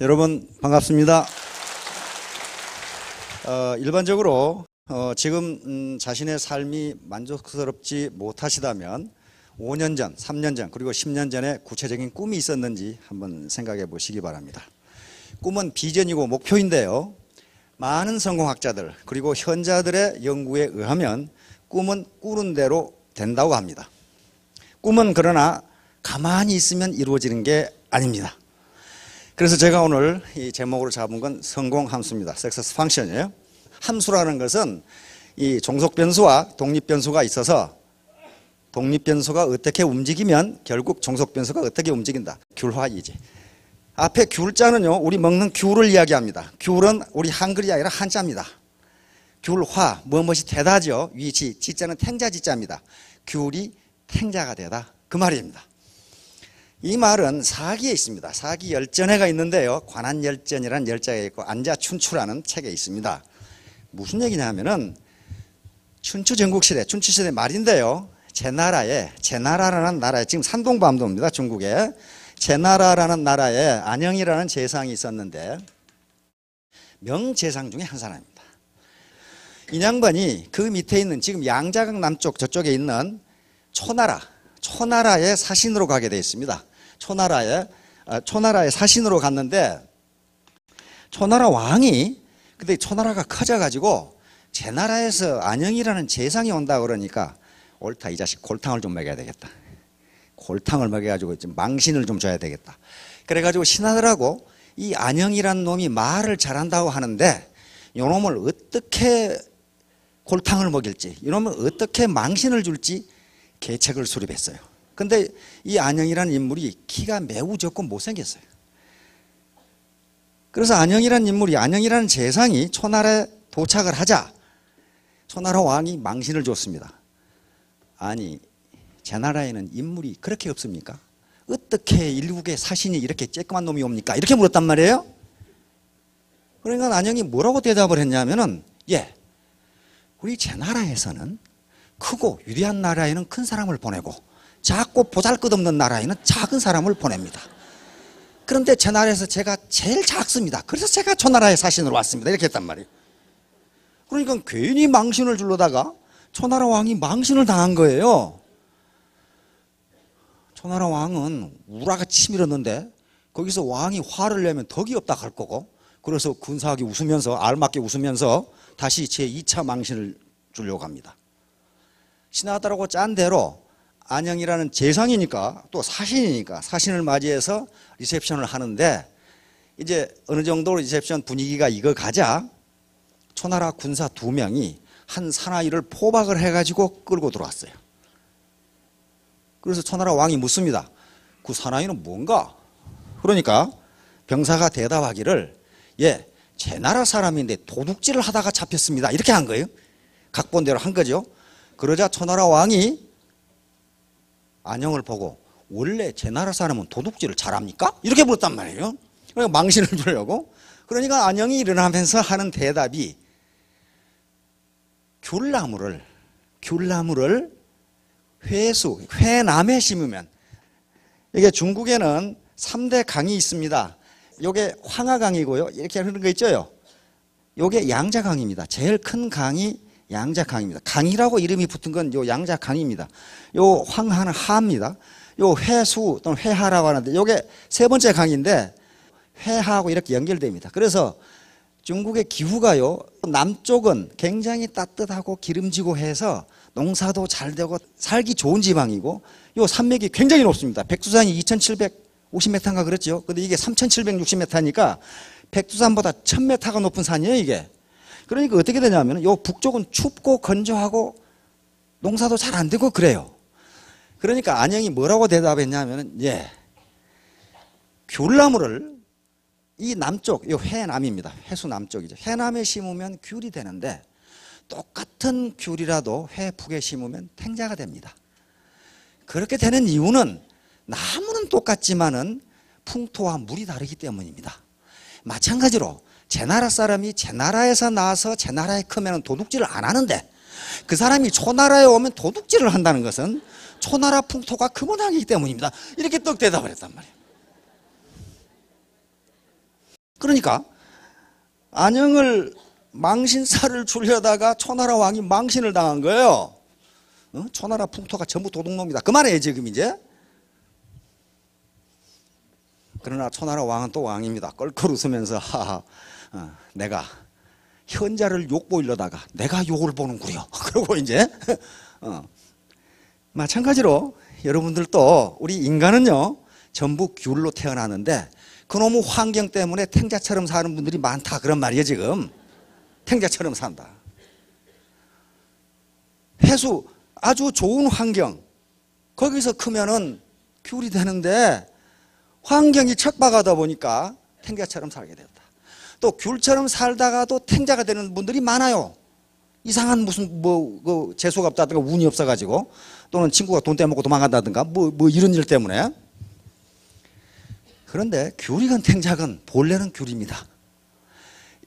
여러분 반갑습니다. 일반적으로 지금 자신의 삶이 만족스럽지 못하시다면 5년 전, 3년 전, 그리고 10년 전에 구체적인 꿈이 있었는지 한번 생각해 보시기 바랍니다. 꿈은 비전이고 목표인데요. 많은 성공학자들 그리고 현자들의 연구에 의하면 꿈은 꾸는 대로 된다고 합니다. 꿈은 그러나 가만히 있으면 이루어지는 게 아닙니다. 그래서 제가 오늘 이 제목으로 잡은 건 성공 함수입니다. Success Function이에요. 함수라는 것은 이 종속 변수와 독립 변수가 있어서 독립 변수가 어떻게 움직이면 결국 종속 변수가 어떻게 움직인다. 귤화이지. 앞에 귤자는요, 우리 먹는 귤을 이야기합니다. 귤은 우리 한글이 아니라 한자입니다. 귤화, 무엇이 되다죠. 위치, 지자는 탱자 지자입니다. 귤이 탱자가 되다. 그 말입니다. 이 말은 사기에 있습니다. 사기 열전회가 있는데요. 관한열전이라는 열자가 있고 안자춘추라는 책에 있습니다. 무슨 얘기냐면은 춘추 전국시대, 춘추시대 말인데요. 제나라라는 나라에 지금 산동반도입니다. 중국에. 제나라라는 나라에 안영이라는 제상이 있었는데 명제상 중에 한 사람입니다. 이 양반이 그 밑에 있는 지금 양자강 남쪽 저쪽에 있는 초나라의 사신으로 가게 되어 있습니다. 초나라의 사신으로 갔는데 초나라 왕이 근데 초나라가 커져가지고 제나라에서 안영이라는 제상이 온다 그러니까 옳다 이 자식 골탕을 좀 먹여야 되겠다. 골탕을 먹여가지고 좀 망신을 좀 줘야 되겠다. 그래가지고 신하들하고 이 안영이라는 놈이 말을 잘한다고 하는데 이놈을 어떻게 골탕을 먹일지 이놈을 어떻게 망신을 줄지 계책을 수립했어요. 근데 이 안영이라는 인물이 키가 매우 적고 못생겼어요. 그래서 안영이라는 제상이 초나라에 도착을 하자 초나라 왕이 망신을 줬습니다. 아니 제나라에는 인물이 그렇게 없습니까? 어떻게 일국의 사신이 이렇게 쬐끄만 놈이 옵니까? 이렇게 물었단 말이에요. 그러니까 안영이 뭐라고 대답을 했냐면은 우리 제나라에서는 크고 위대한 나라에는 큰 사람을 보내고 작고 보잘것없는 나라에는 작은 사람을 보냅니다. 그런데 제 나라에서 제가 제일 작습니다. 그래서 제가 초나라의 사신으로 왔습니다. 이렇게 했단 말이에요. 그러니까 괜히 망신을 주려다가 초나라 왕이 망신을 당한 거예요. 초나라 왕은 우라가 치밀었는데 거기서 왕이 화를 내면 덕이 없다 할 거고 그래서 근사하게 웃으면서 알맞게 웃으면서 다시 제2차 망신을 주려고 합니다. 신하들하고 짠 대로 안영이라는 제상이니까 또 사신이니까 사신을 맞이해서 리셉션을 하는데 이제 어느 정도 리셉션 분위기가 익어가자 초나라 군사 2명이 한 사나이를 포박을 해가지고 끌고 들어왔어요. 그래서 초나라 왕이 묻습니다. 그 사나이는 뭔가? 그러니까 병사가 대답하기를 제 나라 사람인데 도둑질을 하다가 잡혔습니다. 이렇게 한 거예요. 각본대로 한 거죠. 그러자 초나라 왕이 안영을 보고 원래 제 나라 사람은 도둑질을 잘합니까? 이렇게 물었단 말이에요. 그러니까 망신을 주려고. 그러니까 안영이 일어나면서 하는 대답이 귤나무를 회남에 심으면 이게 중국에는 3대 강이 있습니다. 이게 황하강이고요. 이렇게 하는 거 있죠. 이게 양자강입니다. 제일 큰 강이 양자강입니다. 강이라고 이름이 붙은 건 요 양자강입니다. 요 황하는 하입니다. 요 회수 또는 회하라고 하는데 요게 세 번째 강인데 회하고 이렇게 연결됩니다. 그래서 중국의 기후가요. 남쪽은 굉장히 따뜻하고 기름지고 해서 농사도 잘 되고 살기 좋은 지방이고 요 산맥이 굉장히 높습니다. 백두산이 2750m인가 그랬죠. 근데 이게 3760m니까 백두산보다 1000m가 높은 산이에요, 이게. 그러니까 어떻게 되냐면 요 북쪽은 춥고 건조하고 농사도 잘 안 되고 그래요. 그러니까 안영이 뭐라고 대답했냐면 귤나무를 이 남쪽, 이 해남입니다. 해수 남쪽이죠. 해남에 심으면 귤이 되는데 똑같은 귤이라도 해북에 심으면 탱자가 됩니다. 그렇게 되는 이유는 나무는 똑같지만은 풍토와 물이 다르기 때문입니다. 마찬가지로 제 나라 사람이 제 나라에서 나와서 제 나라에 크면 도둑질을 안 하는데 그 사람이 초나라에 오면 도둑질을 한다는 것은 초나라 풍토가 그만하기 때문입니다. 이렇게 떡 대답을 했단 말이에요. 그러니까 안영을 망신살을 주려다가 초나라 왕이 망신을 당한 거예요. 초나라 풍토가 전부 도둑놈이다. 그 말이에요 지금 이제. 그러나 초나라 왕은 또 왕입니다. 껄껄 웃으면서 하하, 내가 현자를 욕보이려다가 내가 욕을 보는구려. 그러고 이제 마찬가지로 여러분들도 우리 인간은요 전부 귤로 태어나는데 그놈의 환경 때문에 탱자처럼 사는 분들이 많다 그런 말이에요 지금. 탱자처럼 산다. 해수 아주 좋은 환경 거기서 크면은 귤이 되는데 환경이 척박하다 보니까 탱자처럼 살게 됐다. 또 귤처럼 살다가도 탱자가 되는 분들이 많아요. 이상한 무슨 뭐 재수가 없다든가 운이 없어가지고 또는 친구가 돈 떼먹고 도망간다든가 뭐 이런 일 때문에. 그런데 귤이건 탱자건 본래는 귤입니다.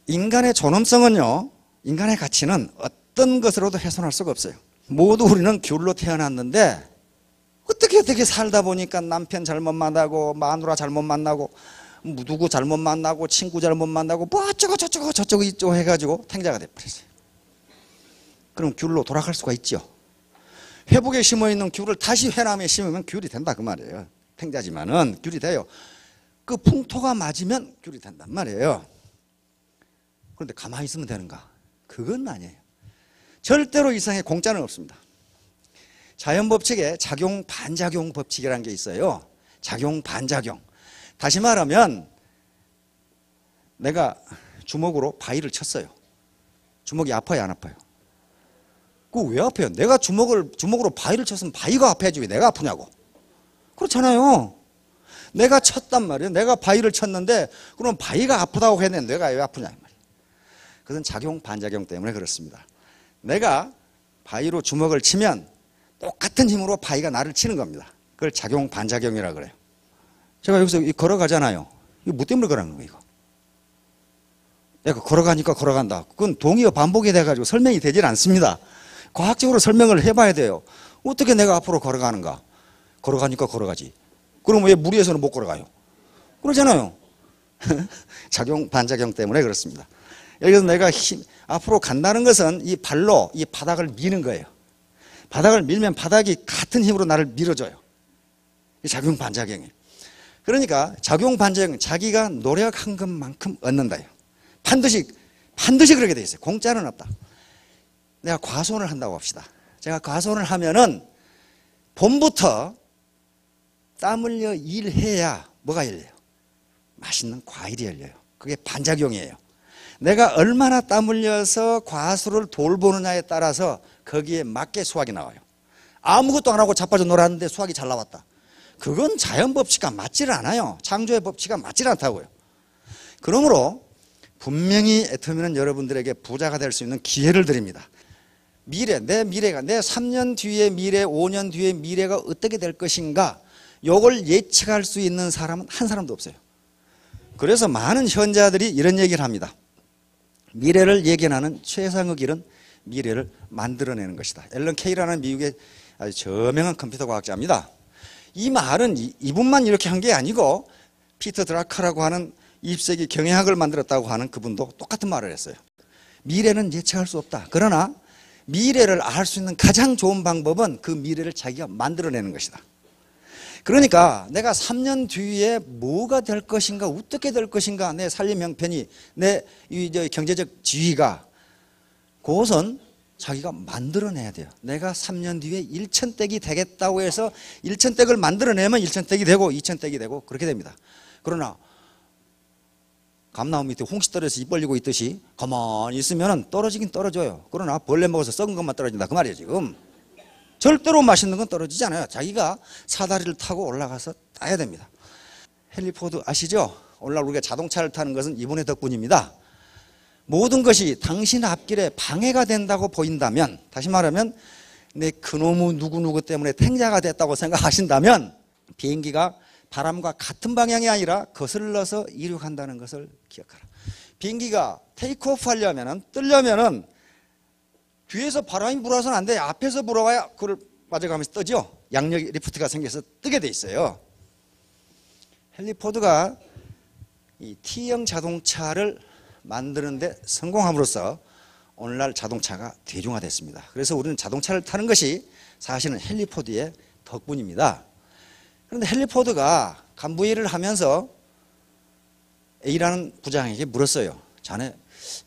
인간의 존엄성은요, 인간의 가치는 어떤 것으로도 훼손할 수가 없어요. 모두 우리는 귤로 태어났는데 어떻게 살다 보니까 남편 잘못 만나고 마누라 잘못 만나고 누구 잘못 만나고 친구 잘못 만나고 뭐 어쩌고 저쩌고 이쩌고 해가지고 탱자가 돼버렸어요. 그럼 귤로 돌아갈 수가 있죠. 회복에 심어있는 귤을 다시 회남에 심으면 귤이 된다 그 말이에요. 탱자지만은 귤이 돼요. 그 풍토가 맞으면 귤이 된단 말이에요. 그런데 가만히 있으면 되는가? 그건 아니에요. 절대로 이 세상에 공짜는 없습니다. 자연법칙에 작용 반작용 법칙이라는 게 있어요. 작용 반작용. 다시 말하면 내가 주먹으로 바위를 쳤어요. 주먹이 아파요 안 아파요? 그거 왜 아파요? 내가 주먹으로 바위를 쳤으면 바위가 아파야지 왜 내가 아프냐고. 그렇잖아요. 내가 쳤단 말이에요. 내가 바위를 쳤는데 그럼 바위가 아프다고 했는데 내가 왜 아프냐 이 말이에요. 그것은 작용 반작용 때문에 그렇습니다. 내가 바위로 주먹을 치면 똑같은 힘으로 바위가 나를 치는 겁니다. 그걸 작용 반작용이라고 그래요. 제가 여기서 걸어가잖아요. 이거 뭐 때문에 걸어가는 거예요? 이거? 내가 걸어가니까 걸어간다. 그건 동의어 반복이 돼가지고 설명이 되질 않습니다. 과학적으로 설명을 해봐야 돼요. 어떻게 내가 앞으로 걸어가는가? 걸어가니까 걸어가지. 그럼 왜 무리해서는 못 걸어가요? 그러잖아요. 작용 반작용 때문에 그렇습니다. 여기서 내가 앞으로 간다는 것은 이 발로 이 바닥을 미는 거예요. 바닥을 밀면 바닥이 같은 힘으로 나를 밀어줘요. 이 작용 반작용이에요. 그러니까 작용 반작용 자기가 노력한 것만큼 얻는다요. 반드시 그렇게 돼 있어요. 공짜는 없다. 내가 과손을 한다고 합시다. 제가 과손을 하면은 봄부터 땀 흘려 일해야 뭐가 열려요? 맛있는 과일이 열려요. 그게 반작용이에요. 내가 얼마나 땀 흘려서 과수를 돌보느냐에 따라서 거기에 맞게 수확이 나와요. 아무것도 안 하고 자빠져 놀았는데 수확이 잘 나왔다. 그건 자연 법칙과 맞지를 않아요. 창조의 법칙과 맞지를 않다고요. 그러므로 분명히 애터미는 여러분들에게 부자가 될 수 있는 기회를 드립니다. 내 미래가 내 3년 뒤의 미래, 5년 뒤의 미래가 어떻게 될 것인가 이걸 예측할 수 있는 사람은 한 사람도 없어요. 그래서 많은 현자들이 이런 얘기를 합니다. 미래를 예견하는 최상의 길은 미래를 만들어내는 것이다. 앨런 케이라는 미국의 아주 저명한 컴퓨터 과학자입니다. 이 말은 이분만 이렇게 한 게 아니고 피터 드라커라고 하는 20세기 경영학을 만들었다고 하는 그분도 똑같은 말을 했어요. 미래는 예측할 수 없다. 그러나 미래를 알 수 있는 가장 좋은 방법은 그 미래를 자기가 만들어내는 것이다. 그러니까 내가 3년 뒤에 뭐가 될 것인가, 어떻게 될 것인가, 내 살림 형편이, 내 경제적 지위가, 그것은 자기가 만들어내야 돼요. 내가 3년 뒤에 1,000댁이 되겠다고 해서 1,000댁을 만들어내면 1,000댁이 되고 2,000댁이 되고 그렇게 됩니다. 그러나 감나무 밑에 홍시 떨어져서 입 벌리고 있듯이 가만히 있으면 떨어지긴 떨어져요. 그러나 벌레 먹어서 썩은 것만 떨어진다 그 말이에요 지금. 절대로 맛있는 건 떨어지지 않아요. 자기가 사다리를 타고 올라가서 따야 됩니다. 헨리 포드 아시죠? 오늘날 우리가 자동차를 타는 것은 이분의 덕분입니다. 모든 것이 당신 앞길에 방해가 된다고 보인다면, 다시 말하면 내 그놈의 누구누구 때문에 탱자가 됐다고 생각하신다면 비행기가 바람과 같은 방향이 아니라 거슬러서 이륙한다는 것을 기억하라. 비행기가 테이크오프 하려면, 뜨려면은 뒤에서 바람이 불어서는 안 돼. 앞에서 불어와야 그걸 맞아가면서 뜨죠. 양력 리프트가 생겨서 뜨게 돼 있어요. 헨리 포드가 이 T형 자동차를 만드는데 성공함으로써 오늘날 자동차가 대중화됐습니다. 그래서 우리는 자동차를 타는 것이 사실은 헨리 포드의 덕분입니다. 그런데 헨리 포드가 간부일을 하면서 A라는 부장에게 물었어요. 자네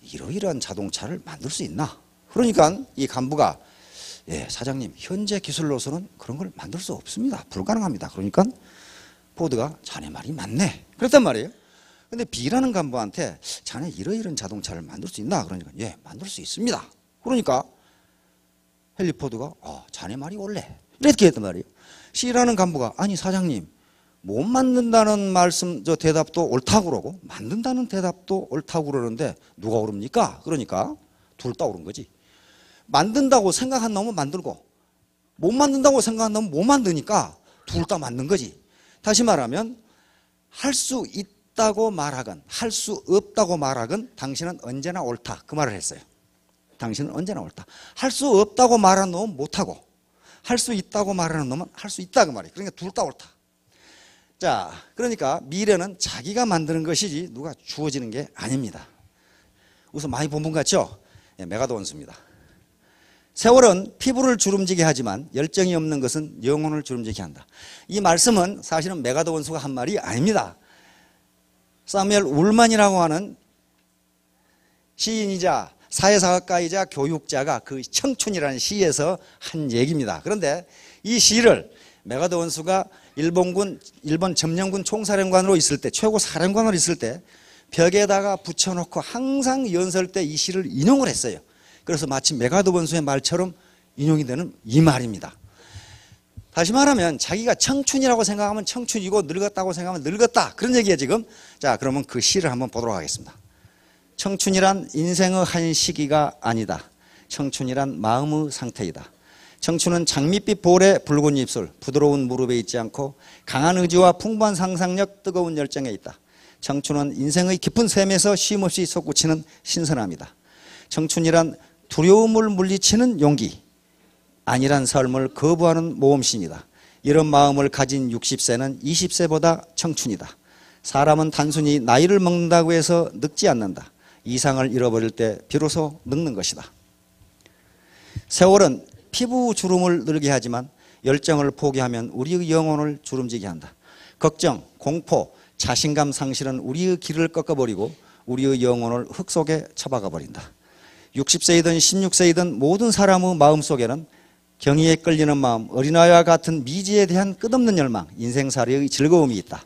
이러이러한 자동차를 만들 수 있나? 그러니까 이 간부가 예, 사장님 현재 기술로서는 그런 걸 만들 수 없습니다. 불가능합니다. 그러니까 포드가 자네 말이 맞네. 그랬단 말이에요. 근데 B라는 간부한테 자네 이러이러한 자동차를 만들 수 있나? 그러니까 예, 만들 수 있습니다. 그러니까 헨리 포드가 자네 말이 옳네. 이렇게 했단 말이에요. C라는 간부가 아니 사장님 못 만든다는 말씀 저 대답도 옳다고 그러고 만든다는 대답도 옳다고 그러는데 누가 옳습니까? 그러니까 둘 다 옳은 거지. 만든다고 생각한 놈은 만들고 못 만든다고 생각한 놈은 못 만드니까 둘 다 맞는 거지. 다시 말하면 할 수 있다고 말하건 할 수 없다고 말하건 당신은 언제나 옳다. 그 말을 했어요. 당신은 언제나 옳다. 할 수 없다고 말하는 놈은 못하고 할 수 있다고 말하는 놈은 할 수 있다 그 말이에요. 그러니까 둘 다 옳다. 자, 그러니까 미래는 자기가 만드는 것이지 누가 주어지는 게 아닙니다. 우선 많이 본 분 같죠? 예, 메가더 원수입니다. 세월은 피부를 주름지게 하지만 열정이 없는 것은 영혼을 주름지게 한다. 이 말씀은 사실은 메가더 원수가 한 말이 아닙니다. 사무엘 울만이라고 하는 시인이자 사회사학가이자 교육자가 그 청춘이라는 시에서 한 얘기입니다. 그런데 이 시를 메가더 원수가 일본 점령군 총사령관으로 있을 때 최고 사령관으로 있을 때 벽에다가 붙여놓고 항상 연설 때 이 시를 인용을 했어요. 그래서 마치 메가더 원수의 말처럼 인용이 되는 이 말입니다. 다시 말하면 자기가 청춘이라고 생각하면 청춘이고 늙었다고 생각하면 늙었다. 그런 얘기예요 지금. 자, 그러면 그 시를 한번 보도록 하겠습니다. 청춘이란 인생의 한 시기가 아니다. 청춘이란 마음의 상태이다. 청춘은 장밋빛 볼의 붉은 입술, 부드러운 무릎에 있지 않고 강한 의지와 풍부한 상상력, 뜨거운 열정에 있다. 청춘은 인생의 깊은 샘에서 쉼없이 솟구치는 신선함이다. 청춘이란 두려움을 물리치는 용기, 안일한 삶을 거부하는 모험심이다. 이런 마음을 가진 60세는 20세보다 청춘이다. 사람은 단순히 나이를 먹는다고 해서 늙지 않는다. 이상을 잃어버릴 때 비로소 늙는 것이다. 세월은 피부 주름을 늘게 하지만 열정을 포기하면 우리의 영혼을 주름지게 한다. 걱정, 공포, 자신감 상실은 우리의 길을 꺾어버리고 우리의 영혼을 흙 속에 처박아 버린다. 60세이든 16세이든 모든 사람의 마음속에는 경의에 끌리는 마음, 어린아이와 같은 미지에 대한 끝없는 열망, 인생살이의 즐거움이 있다.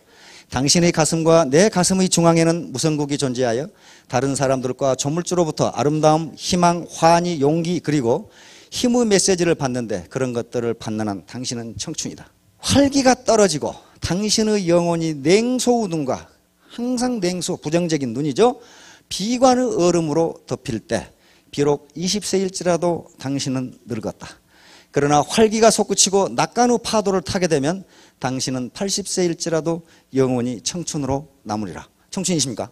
당신의 가슴과 내 가슴의 중앙에는 무성국이 존재하여 다른 사람들과 조물주로부터 아름다움, 희망, 환희, 용기 그리고 힘의 메시지를 받는데 그런 것들을 받는 한 당신은 청춘이다. 활기가 떨어지고 당신의 영혼이 냉소의 눈과 항상 냉소, 부정적인 눈이죠. 비관의 얼음으로 덮일 때 비록 20세일지라도 당신은 늙었다. 그러나 활기가 솟구치고 낙간의 파도를 타게 되면 당신은 80세일지라도 영원히 청춘으로 남으리라. 청춘이십니까?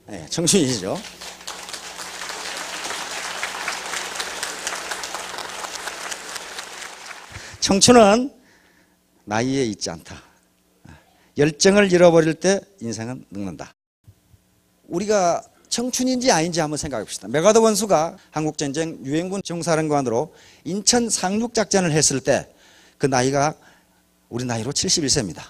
네, 청춘이시죠. 청춘은 나이에 있지 않다. 열정을 잃어버릴 때 인생은 늙는다. 우리가 청춘인지 아닌지 한번 생각해 봅시다. 메가더 원수가 한국전쟁 유엔군 정사령관으로 인천 상륙작전을 했을 때 그 나이가 우리 나이로 71세입니다.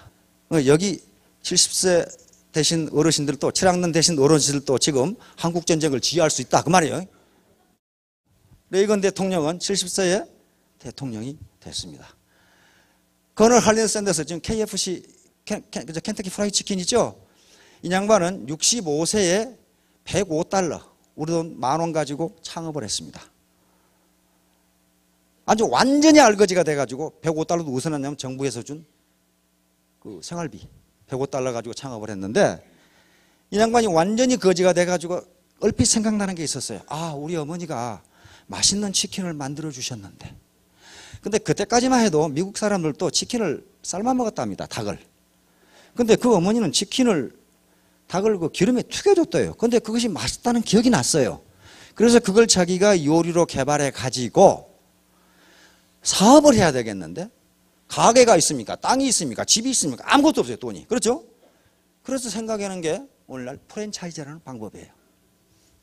여기 70세 되신 어르신들도 7학년 되신 어르신들도 지금 한국전쟁을 지휘할 수 있다 그 말이에요. 레이건 대통령은 70세에 대통령이 됐습니다. 커널 할린 샌더스 지금 KFC 켄터키 프라이드 치킨 있죠? 이 양반은 65세에 105달러 우리 돈 10,000원 가지고 창업을 했습니다. 아주 완전히 알거지가 돼가지고 105달러도 어디서 났냐면 정부에서 준 그 생활비 105달러 가지고 창업을 했는데 이 양반이 완전히 거지가 돼가지고 얼핏 생각나는 게 있었어요. 아, 우리 어머니가 맛있는 치킨을 만들어 주셨는데 근데 그때까지만 해도 미국 사람들도 치킨을 삶아 먹었답니다. 닭을. 근데 그 어머니는 닭을 그 기름에 튀겨줬대요. 근데 그것이 맛있다는 기억이 났어요. 그래서 그걸 자기가 요리로 개발해 가지고 사업을 해야 되겠는데 가게가 있습니까? 땅이 있습니까? 집이 있습니까? 아무것도 없어요. 돈이. 그렇죠? 그래서 생각하는 게 오늘날 프랜차이즈라는 방법이에요.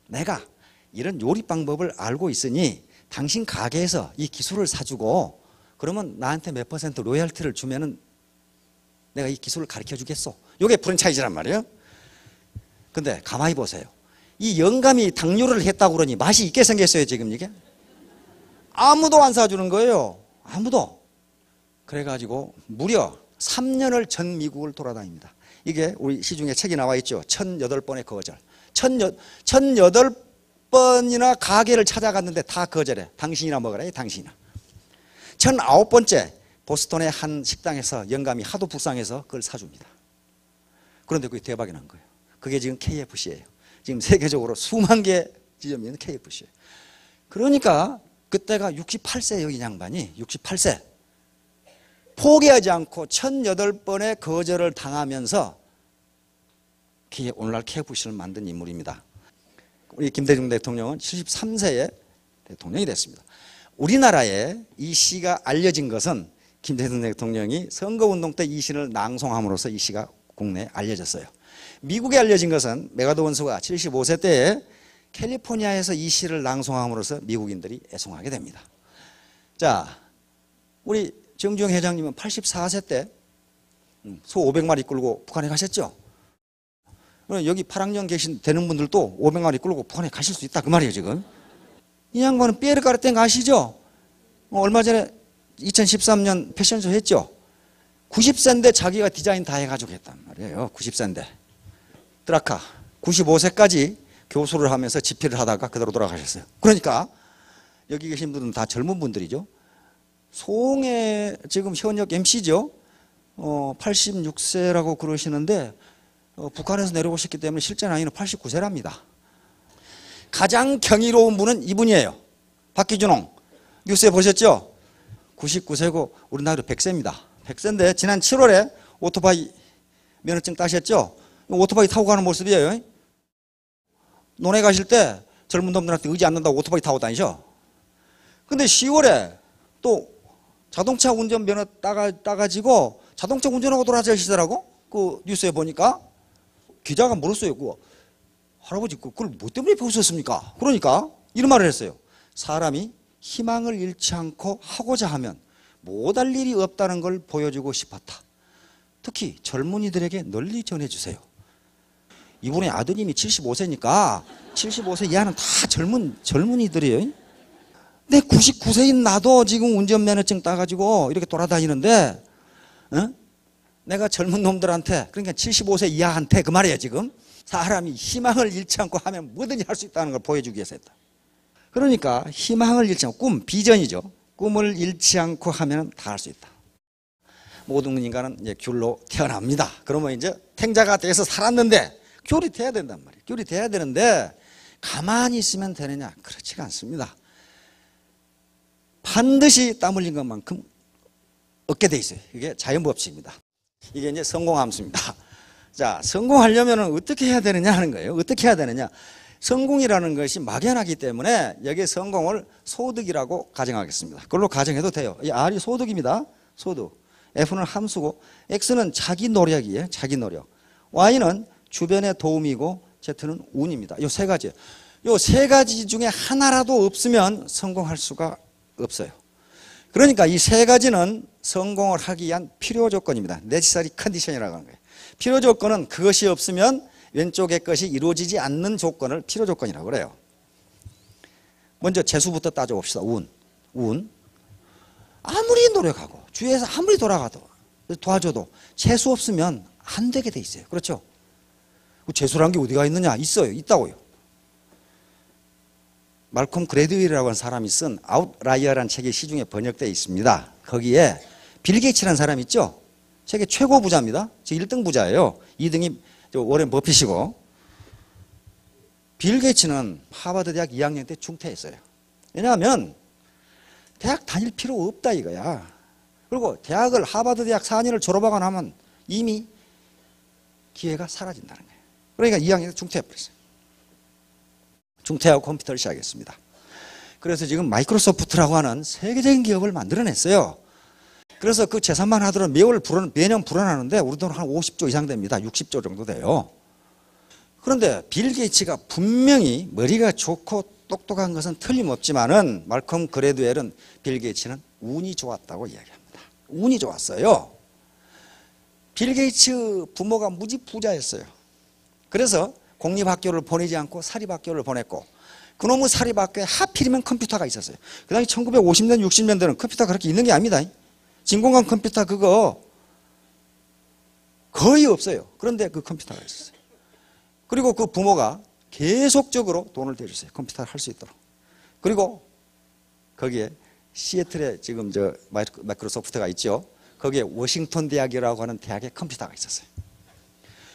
내가 이런 요리 방법을 알고 있으니 당신 가게에서 이 기술을 사주고 그러면 나한테 몇 퍼센트 로열티를 주면은 내가 이 기술을 가르쳐 주겠소. 이게 프랜차이즈란 말이에요. 근데 가만히 보세요. 이 영감이 당뇨를 했다고 그러니 맛이 있게 생겼어요, 지금 이게? 아무도 안 사주는 거예요. 아무도. 그래가지고 무려 3년을 전 미국을 돌아다닙니다. 이게 우리 시중에 책이 나와 있죠. 1008번의 거절. 1008번이나 가게를 찾아갔는데 다 거절해. 당신이나 먹으라, 당신이나. 1009번째 보스턴의 한 식당에서 영감이 하도 불쌍해서 그걸 사줍니다. 그런데 그게 대박이 난 거예요. 그게 지금 KFC예요. 지금 세계적으로 수만 개 지점이 있는 KFC예요. 그러니까 그때가 68세예요, 이 양반이. 68세. 포기하지 않고 1008번의 거절을 당하면서 오늘날 KFC를 만든 인물입니다. 우리 김대중 대통령은 73세에 대통령이 됐습니다. 우리나라에 이 시가 알려진 것은 김대중 대통령이 선거운동 때 이 시를 낭송함으로써 이 시가 국내에 알려졌어요. 미국에 알려진 것은 메가더 원수가 75세 때에 캘리포니아에서 이 시를 낭송함으로써 미국인들이 애송하게 됩니다. 자, 우리 정주영 회장님은 84세 때 소 500마리 끌고 북한에 가셨죠? 여기 8학년 되는 분들도 500마리 끌고 북한에 가실 수 있다 그 말이에요 지금. 이 양반은 피에르 까르땡 아시죠? 얼마 전에 2013년 패션쇼 했죠? 90세인데 자기가 디자인 다 해가지고 했단 말이에요. 90세인데. 드라카 95세까지 교수를 하면서 집필을 하다가 그대로 돌아가셨어요. 그러니까 여기 계신 분들은 다 젊은 분들이죠. 송해 지금 현역 MC죠. 86세라고 그러시는데 북한에서 내려오셨기 때문에 실제 나이는 89세랍니다. 가장 경이로운 분은 이분이에요. 박기준홍 뉴스에 보셨죠? 99세고 우리 나이로 100세입니다. 100세인데 지난 7월에 오토바이 면허증 따셨죠? 오토바이 타고 가는 모습이에요. 논에 가실 때 젊은 놈들한테 의지 않는다고 오토바이 타고 다니죠. 근데 10월에 또 자동차 운전 면허 따가지고 자동차 운전하고 돌아다니시더라고. 그 뉴스에 보니까 기자가 물었어요. 할아버지 그걸 뭐 때문에 배우셨습니까? 그러니까 이런 말을 했어요. 사람이 희망을 잃지 않고 하고자 하면 못할 일이 없다는 걸 보여주고 싶었다. 특히 젊은이들에게 널리 전해주세요. 이분의 아드님이 75세니까 75세 이하는 다 젊은이들이에요. 근데 99세인 나도 지금 운전면허증 따가지고 이렇게 돌아다니는데 내가 젊은 놈들한테 그러니까 75세 이하한테 그 말이에요 지금. 사람이 희망을 잃지 않고 하면 뭐든지 할 수 있다는 걸 보여주기 위해서 했다. 그러니까 희망을 잃지 않고 비전이죠. 꿈을 잃지 않고 하면 다 할 수 있다. 모든 인간은 이제 귤로 태어납니다. 그러면 이제 탱자가 돼서 살았는데 귤이 돼야 된단 말이에요. 귤이 돼야 되는데 가만히 있으면 되느냐? 그렇지가 않습니다. 반드시 땀 흘린 것만큼 얻게 돼 있어요. 이게 자연법칙입니다. 이게 이제 성공함수입니다. 자, 성공하려면 어떻게 해야 되느냐 하는 거예요. 어떻게 해야 되느냐. 성공이라는 것이 막연하기 때문에 여기에 성공을 소득이라고 가정하겠습니다. 그걸로 가정해도 돼요. 이 R이 소득입니다. 소득. F는 함수고 X는 자기 노력이에요. 자기 노력. Y는 주변의 도움이고 Z는 운입니다. 이 세 가지. 이 세 가지 중에 하나라도 없으면 성공할 수가 없어요. 그러니까 이 세 가지는 성공을 하기 위한 필요 조건입니다. necessary condition이라고 하는 거예요. 필요 조건은 그것이 없으면 왼쪽의 것이 이루어지지 않는 조건을 필요 조건이라고 그래요. 먼저 재수부터 따져봅시다. 운. 아무리 노력하고 주위에서 아무리 도와줘도 재수 없으면 안 되게 돼 있어요. 그렇죠? 재수라는 게 어디가 있느냐? 있어요. 있다고요. 말콤 그래드윌이라고 하는 사람이 쓴 아웃라이어라는 책이 시중에 번역되어 있습니다. 거기에 빌 게이츠라는 사람 있죠? 세계 최고 부자입니다. 지금 1등 부자예요. 2등이 워렌 버핏이고. 빌 게이츠는 하버드 대학 2학년 때 중퇴했어요. 왜냐하면 대학 다닐 필요 없다 이거야. 그리고 대학을 하버드 대학 4년을 졸업하고 나면 이미 기회가 사라진다는 거예요. 그러니까 2학년 때 중퇴해버렸어요. 중퇴하고 컴퓨터를 시작했습니다. 그래서 지금 마이크로소프트라고 하는 세계적인 기업을 만들어냈어요. 그래서 그 재산만 하더라도 매년 불어나는데 우리 돈 한 50조 이상 됩니다. 60조 정도 돼요. 그런데 빌 게이츠가 분명히 머리가 좋고 똑똑한 것은 틀림없지만은 말콤 그레드웰은 빌 게이츠는 운이 좋았다고 이야기합니다. 운이 좋았어요. 빌 게이츠 부모가 무지 부자였어요. 그래서 공립학교를 보내지 않고 사립학교를 보냈고 그놈의 사립학교에 하필이면 컴퓨터가 있었어요. 그 당시 1950년 60년대는 컴퓨터가 그렇게 있는 게 아닙니다. 진공관 컴퓨터 그거 거의 없어요. 그런데 그 컴퓨터가 있었어요. 그리고 그 부모가 계속적으로 돈을 대줬어요. 컴퓨터를 할 수 있도록. 그리고 거기에 시애틀에 지금 저 마이크로소프트가 있죠. 거기에 워싱턴 대학이라고 하는 대학에 컴퓨터가 있었어요.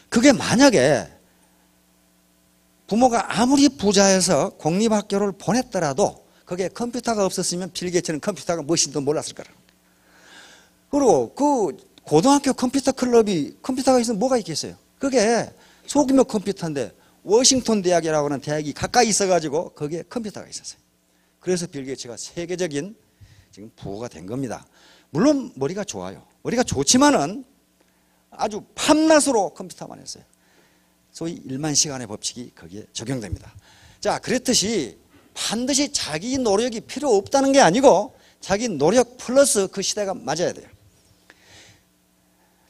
그게 만약에 부모가 아무리 부자여서 공립학교를 보냈더라도 거기에 컴퓨터가 없었으면 빌 게이츠는 컴퓨터가 무엇인지도 몰랐을 거라. 그리고 그 고등학교 컴퓨터 클럽이 컴퓨터가 있으면 뭐가 있겠어요? 그게 소규모 컴퓨터인데 워싱턴 대학이라고 하는 대학이 가까이 있어가지고 거기에 컴퓨터가 있었어요. 그래서 빌 게이츠가 세계적인 지금 부호가 된 겁니다. 물론 머리가 좋아요. 머리가 좋지만은 아주 밤낮으로 컴퓨터만 했어요. 소위 1만 시간의 법칙이 거기에 적용됩니다. 자, 그렇듯이 반드시 자기 노력이 필요 없다는 게 아니고 자기 노력 플러스 그 시대가 맞아야 돼요.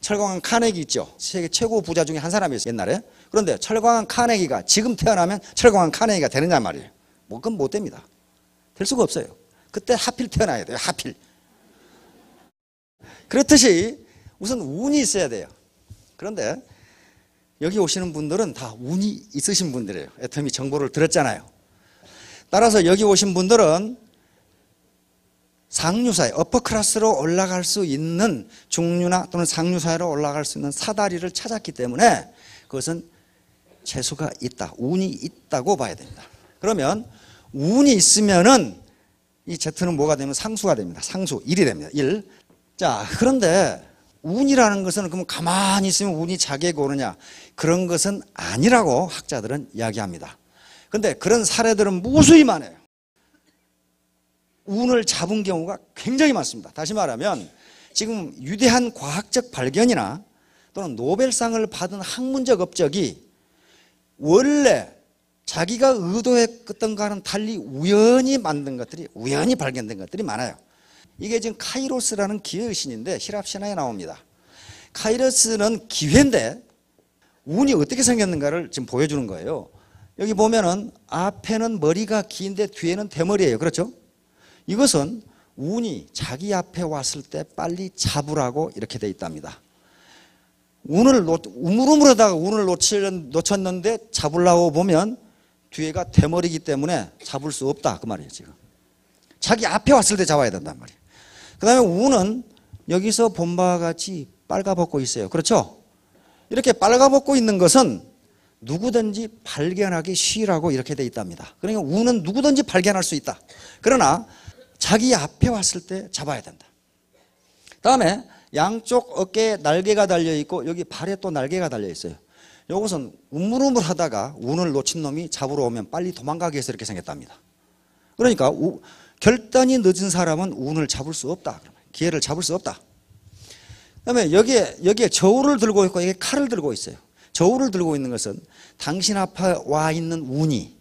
철광한 카네기 있죠. 세계 최고 부자 중에 한 사람이었어요, 옛날에. 그런데 철광한 카네기가 지금 태어나면 철광한 카네기가 되느냐 말이에요. 뭐 그건 못 됩니다. 될 수가 없어요. 그때 하필 태어나야 돼요. 하필. 그렇듯이 우선 운이 있어야 돼요. 그런데 여기 오시는 분들은 다 운이 있으신 분들이에요. 애터미 정보를 들었잖아요. 따라서 여기 오신 분들은 상류사회, 어퍼클래스로 올라갈 수 있는 중류나 또는 상류사회로 올라갈 수 있는 사다리를 찾았기 때문에 그것은 재수가 있다, 운이 있다고 봐야 됩니다. 그러면 운이 있으면은 이 Z는 뭐가 되면 상수가 됩니다. 상수, 1이 됩니다. 1. 자, 그런데 운이라는 것은 그럼 가만히 있으면 운이 자기에게 오느냐? 그런 것은 아니라고 학자들은 이야기합니다. 그런데 그런 사례들은 무수히 많아요. 운을 잡은 경우가 굉장히 많습니다. 다시 말하면 지금 위대한 과학적 발견이나 또는 노벨상을 받은 학문적 업적이 원래 자기가 의도했던 것과는 달리 우연히 만든 것들이, 우연히 발견된 것들이 많아요. 이게 지금 카이로스라는 기회의 신인데 히랍 신화에 나옵니다. 카이로스는 기회인데 운이 어떻게 생겼는가를 지금 보여주는 거예요. 여기 보면은 앞에는 머리가 긴데 뒤에는 대머리예요. 그렇죠? 이것은 운이 자기 앞에 왔을 때 빨리 잡으라고 이렇게 돼 있답니다. 우물우물하다가 운을 놓쳤는데 잡으려고 보면 뒤에가 대머리이기 때문에 잡을 수 없다 그 말이에요. 지금 자기 앞에 왔을 때 잡아야 된단 말이에요. 그 다음에 운은 여기서 본 바와 같이 빨가벗고 있어요. 그렇죠? 이렇게 빨가벗고 있는 것은 누구든지 발견하기 쉬라고 이렇게 돼 있답니다. 그러니까 운은 누구든지 발견할 수 있다. 그러나 자기 앞에 왔을 때 잡아야 된다. 다음에 양쪽 어깨에 날개가 달려있고 여기 발에 또 날개가 달려있어요. 이것은 우물우물하다가 운을 놓친 놈이 잡으러 오면 빨리 도망가게 해서 이렇게 생겼답니다. 그러니까 결단이 늦은 사람은 운을 잡을 수 없다. 기회를 잡을 수 없다. 그다음에 여기에 저울을 들고 있고 여기에 칼을 들고 있어요. 저울을 들고 있는 것은 당신 앞에 와 있는 운이,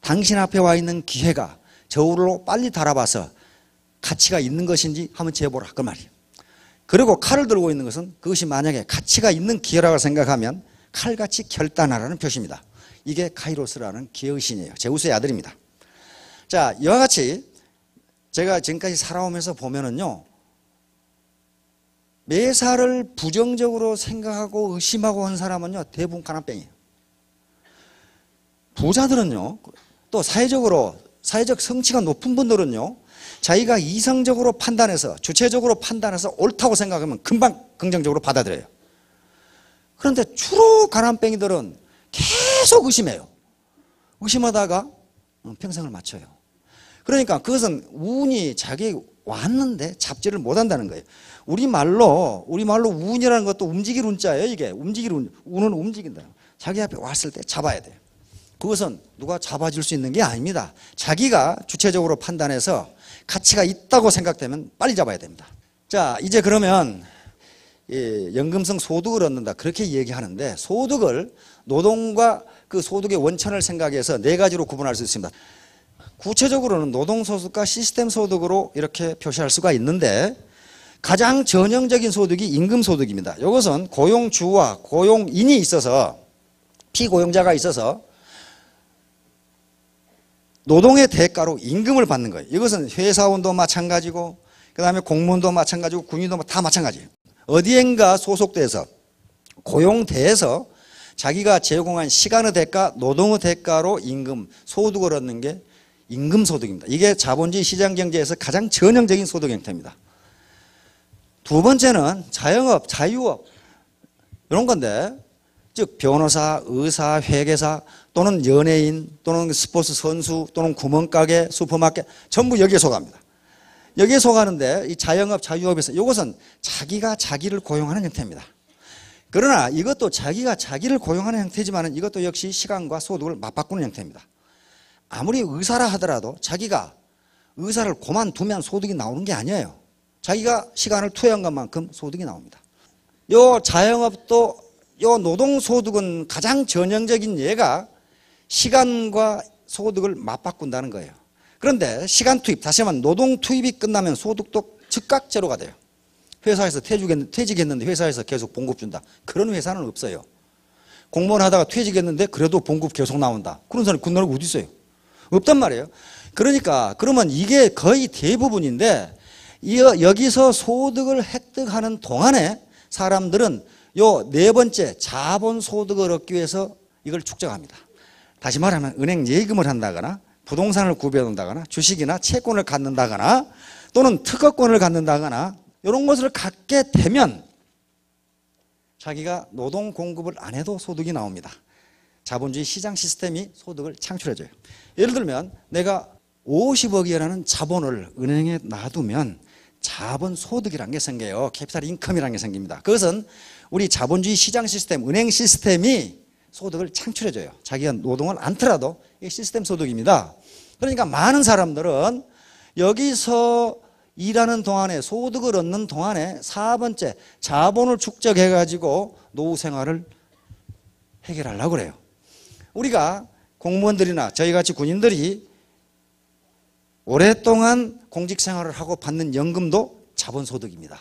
당신 앞에 와 있는 기회가 저울로 빨리 달아봐서 가치가 있는 것인지 한번 재보라 그 말이에요. 그리고 칼을 들고 있는 것은 그것이 만약에 가치가 있는 기회라고 생각하면 칼같이 결단하라는 표시입니다. 이게 카이로스라는 기회의 신이에요. 제우스의 아들입니다. 자, 이와 같이 제가 지금까지 살아오면서 보면은요, 매사를 부정적으로 생각하고 의심하고 한 사람은요 대부분 가난뱅이에요. 부자들은요, 또 사회적 성취가 높은 분들은요 자기가 이성적으로 판단해서 주체적으로 판단해서 옳다고 생각하면 금방 긍정적으로 받아들여요. 그런데 주로 가난뱅이들은 계속 의심해요. 의심하다가 평생을 마쳐요. 그러니까 그것은 운이 자기에게 왔는데 잡지를 못한다는 거예요. 우리말로 운이라는 것도 움직일 운자예요. 이게 움직일 운은 움직인다. 자기 앞에 왔을 때 잡아야 돼요. 그것은 누가 잡아줄 수 있는 게 아닙니다. 자기가 주체적으로 판단해서 가치가 있다고 생각되면 빨리 잡아야 됩니다. 자, 이제 그러면 연금성 소득을 얻는다 그렇게 얘기하는데 소득을 노동과 그 소득의 원천을 생각해서 네 가지로 구분할 수 있습니다. 구체적으로는 노동소득과 시스템 소득으로 이렇게 표시할 수가 있는데 가장 전형적인 소득이 임금소득입니다. 이것은 고용주와 고용인이 있어서 피고용자가 있어서 노동의 대가로 임금을 받는 거예요. 이것은 회사원도 마찬가지고 그 다음에 공무원도 마찬가지고 군인도 다 마찬가지예요. 어디엔가 소속돼서 고용돼서 자기가 제공한 시간의 대가, 노동의 대가로 임금, 소득을 얻는 게 임금소득입니다. 이게 자본주의 시장경제에서 가장 전형적인 소득 형태입니다. 두 번째는 자영업, 자유업 이런 건데 즉 변호사, 의사, 회계사 또는 연예인 또는 스포츠 선수 또는 구멍가게, 슈퍼마켓 전부 여기에 속합니다. 여기에 속하는데 이 자영업, 자유업에서 이것은 자기가 자기를 고용하는 형태입니다. 그러나 이것도 자기가 자기를 고용하는 형태지만 이것도 역시 시간과 소득을 맞바꾸는 형태입니다. 아무리 의사라 하더라도 자기가 의사를 그만두면 소득이 나오는 게 아니에요. 자기가 시간을 투여한 것만큼 소득이 나옵니다. 요 자영업도 요 노동소득은 가장 전형적인 예가 시간과 소득을 맞바꾼다는 거예요. 그런데 시간 투입, 다시 말하면 노동 투입이 끝나면 소득도 즉각 제로가 돼요. 회사에서 퇴직했는데 회사에서 계속 봉급 준다. 그런 회사는 없어요. 공무원 하다가 퇴직했는데 그래도 봉급 계속 나온다. 그런 사람이 그 나라가 어디 있어요? 없단 말이에요. 그러니까 그러면 이게 거의 대부분인데 여기서 소득을 획득하는 동안에 사람들은 요 네 번째 자본소득을 얻기 위해서 이걸 축적합니다. 다시 말하면 은행 예금을 한다거나 부동산을 구매한다거나 주식이나 채권을 갖는다거나 또는 특허권을 갖는다거나 이런 것을 갖게 되면 자기가 노동 공급을 안 해도 소득이 나옵니다. 자본주의 시장 시스템이 소득을 창출해줘요. 예를 들면 내가 50억이라는 자본을 은행에 놔두면 자본소득이라는 게 생겨요. 캐피탈 인컴이라는 게 생깁니다. 그것은 우리 자본주의 시장 시스템, 은행 시스템이 소득을 창출해줘요. 자기가 노동을 않더라도 이게 시스템 소득입니다. 그러니까 많은 사람들은 여기서 일하는 동안에 소득을 얻는 동안에 4번째 자본을 축적해가지고 노후 생활을 해결하려고 그래요. 우리가 공무원들이나 저희같이 군인들이 오랫동안 공직 생활을 하고 받는 연금도 자본소득입니다.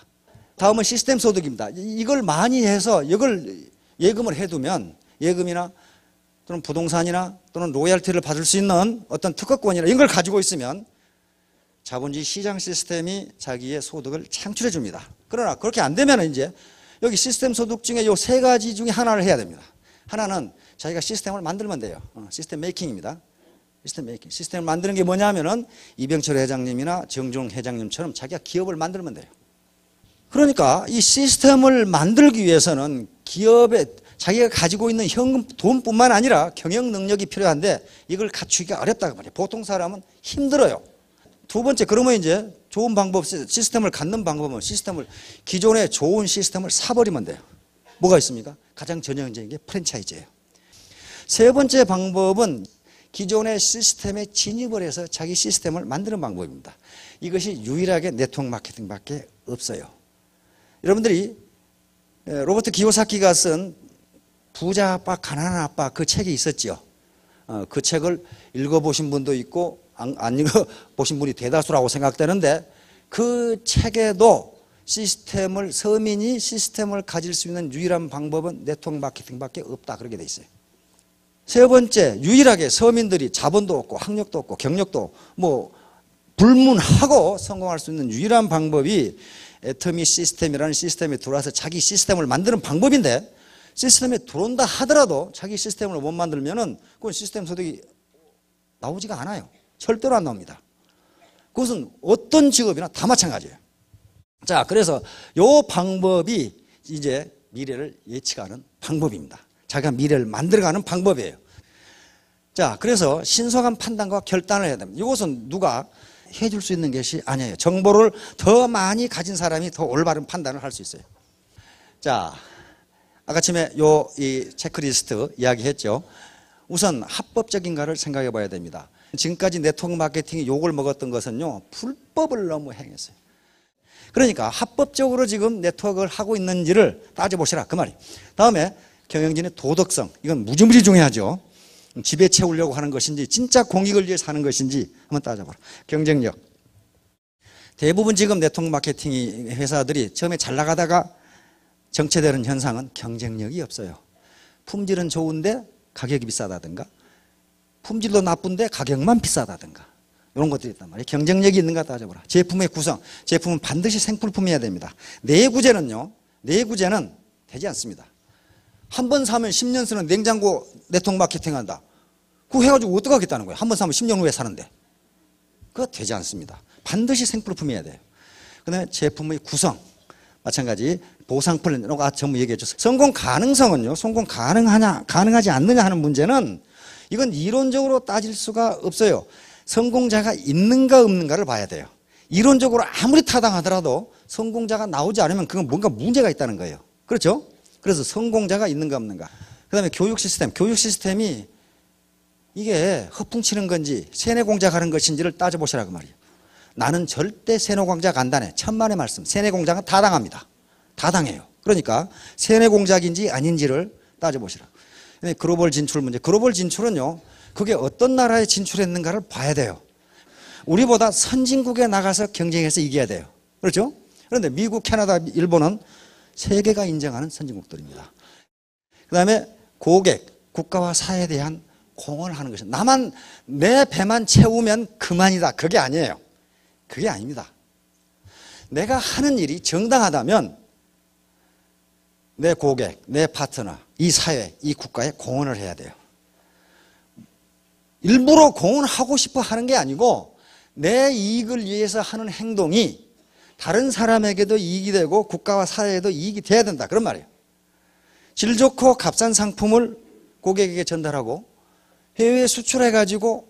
다음은 시스템 소득입니다. 이걸 많이 해서 이걸 예금을 해두면 예금이나 또는 부동산이나 또는 로열티를 받을 수 있는 어떤 특허권이나 이런 걸 가지고 있으면 자본주의 시장 시스템이 자기의 소득을 창출해 줍니다. 그러나 그렇게 안 되면 이제 여기 시스템 소득 중에 이 세 가지 중에 하나를 해야 됩니다. 하나는 자기가 시스템을 만들면 돼요. 시스템 메이킹입니다. 시스템 메이킹. 시스템을 만드는 게 뭐냐면은 이병철 회장님이나 정종 회장님처럼 자기가 기업을 만들면 돼요. 그러니까 이 시스템을 만들기 위해서는 기업에 자기가 가지고 있는 현금 돈뿐만 아니라 경영 능력이 필요한데 이걸 갖추기가 어렵다고 말이에요. 보통 사람은 힘들어요. 두 번째, 그러면 이제 좋은 방법, 시스템을 갖는 방법은 기존의 좋은 시스템을 사버리면 돼요. 뭐가 있습니까? 가장 전형적인 게 프랜차이즈예요. 세 번째 방법은 기존의 시스템에 진입을 해서 자기 시스템을 만드는 방법입니다. 이것이 유일하게 네트워크 마케팅밖에 없어요. 여러분들이 로버트 기요사키가 쓴 부자 아빠, 가난한 아빠 그 책이 있었죠. 그 책을 읽어보신 분도 있고 안 읽어보신 분이 대다수라고 생각되는데 그 책에도 서민이 시스템을 가질 수 있는 유일한 방법은 네트워크 마케팅밖에 없다 그렇게 돼 있어요. 세 번째, 유일하게 서민들이 자본도 없고 학력도 없고 경력도 뭐 불문하고 성공할 수 있는 유일한 방법이 애터미 시스템이라는 시스템에 들어와서 자기 시스템을 만드는 방법인데 시스템에 들어온다 하더라도 자기 시스템을 못 만들면은 그건 시스템 소득이 나오지가 않아요. 절대로 안 나옵니다. 그것은 어떤 직업이나 다 마찬가지예요. 자, 그래서 요 방법이 이제 미래를 예측하는 방법입니다. 자기가 미래를 만들어가는 방법이에요. 자, 그래서 신속한 판단과 결단을 해야 됩니다. 이것은 누가 해줄 수 있는 것이 아니에요. 정보를 더 많이 가진 사람이 더 올바른 판단을 할 수 있어요. 자, 아까 처음에 이 체크리스트 이야기했죠. 우선 합법적인가를 생각해 봐야 됩니다. 지금까지 네트워크 마케팅이 욕을 먹었던 것은요, 불법을 너무 행했어요. 그러니까 합법적으로 지금 네트워크를 하고 있는지를 따져보시라 그 말이에요. 다음에 경영진의 도덕성, 이건 무지무지 중요하죠. 집에 채우려고 하는 것인지 진짜 공익을 위해서 하는 것인지 한번 따져봐라. 경쟁력. 대부분 지금 네트워크 마케팅 회사들이 처음에 잘 나가다가 정체되는 현상은 경쟁력이 없어요. 품질은 좋은데 가격이 비싸다든가, 품질도 나쁜데 가격만 비싸다든가, 이런 것들이 있단 말이에요. 경쟁력이 있는가 따져보라. 제품의 구성, 제품은 반드시 생필품이어야 됩니다. 내구재는요, 내구재는 되지 않습니다. 한 번 사면 10년 쓰는 냉장고 네트워크 마케팅 한다. 그거 해가지고 어떻게 하겠다는 거예요? 한 번 사면 10년 후에 사는데. 그거 되지 않습니다. 반드시 생필품이어야 돼요. 그 다음에 제품의 구성, 마찬가지 보상 플랜, 전부 얘기해 줬어요. 성공 가능성은요, 성공 가능하지 않느냐 하는 문제는 이건 이론적으로 따질 수가 없어요. 성공자가 있는가 없는가를 봐야 돼요. 이론적으로 아무리 타당하더라도 성공자가 나오지 않으면 그건 뭔가 문제가 있다는 거예요. 그렇죠? 그래서 성공자가 있는가 없는가. 그 다음에 교육 시스템, 교육 시스템이 이게 허풍치는 건지 세뇌공작 하는 것인지를 따져보시라고 말이에요. 나는 절대 세뇌공작 안 다네. 천만의 말씀. 세뇌공작은 타당합니다. 타당해요. 그러니까 세뇌공작인지 아닌지를 따져보시라. 글로벌 진출 문제. 글로벌 진출은요, 그게 어떤 나라에 진출했는가를 봐야 돼요. 우리보다 선진국에 나가서 경쟁해서 이겨야 돼요. 그렇죠? 그런데 미국, 캐나다, 일본은 세계가 인정하는 선진국들입니다. 그 다음에 고객, 국가와 사회에 대한 공헌을 하는 것입니다. 나만, 내 배만 채우면 그만이다. 그게 아니에요. 그게 아닙니다. 내가 하는 일이 정당하다면 내 고객, 내 파트너, 이 사회, 이 국가에 공헌을 해야 돼요. 일부러 공헌하고 싶어 하는 게 아니고 내 이익을 위해서 하는 행동이 다른 사람에게도 이익이 되고 국가와 사회에도 이익이 돼야 된다. 그런 말이에요. 질 좋고 값싼 상품을 고객에게 전달하고 해외에 수출해가지고